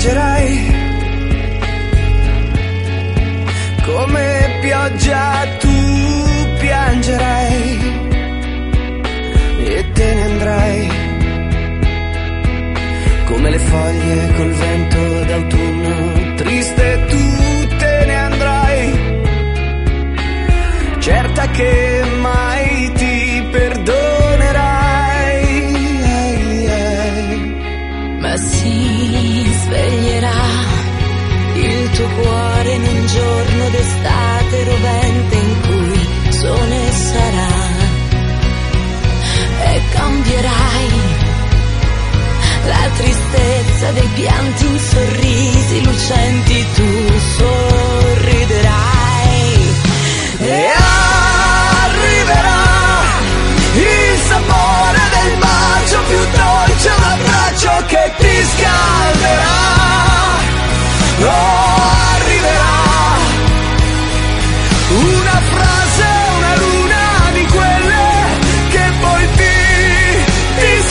piangerai, come pioggia tu piangerai e te ne andrai, come le foglie col vento d'autunno, triste tu te ne andrai, certa che mai ti perdonerai. Ma si sveglierà il tuo cuore in un giorno d'estate rovente in cui sole sarà, e cambierai la tristezza dei pianti in sorrisi lucenti, tu sorriderai e arriverà il sapore del bacio più dolce, un abbraccio che ti scalderà. Arriverà una frase, una luna di quelle che poi ti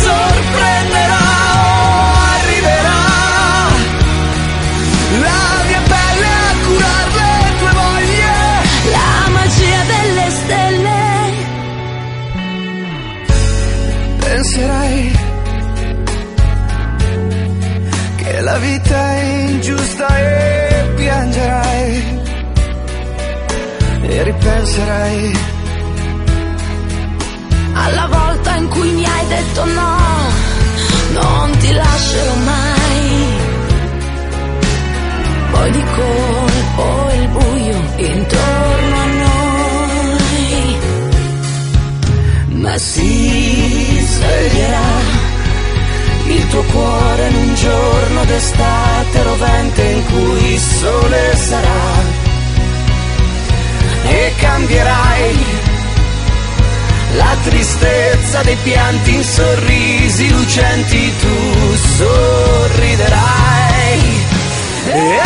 sorprenderà. Arriverà la mia pelle a curar le tue voglie, la magia delle stelle. Penserai che la vita è ingiusta e piangerai e ripenserai alla volta in cui mi hai detto no, non ti lascerò mai. Poi di colpo il buio intorno a noi, ma si sveglierà il tuo cuore in un giorno d'estate rovente in cui sole sarà, e cambierai la tristezza dei pianti in sorrisi lucenti, tu sorriderai e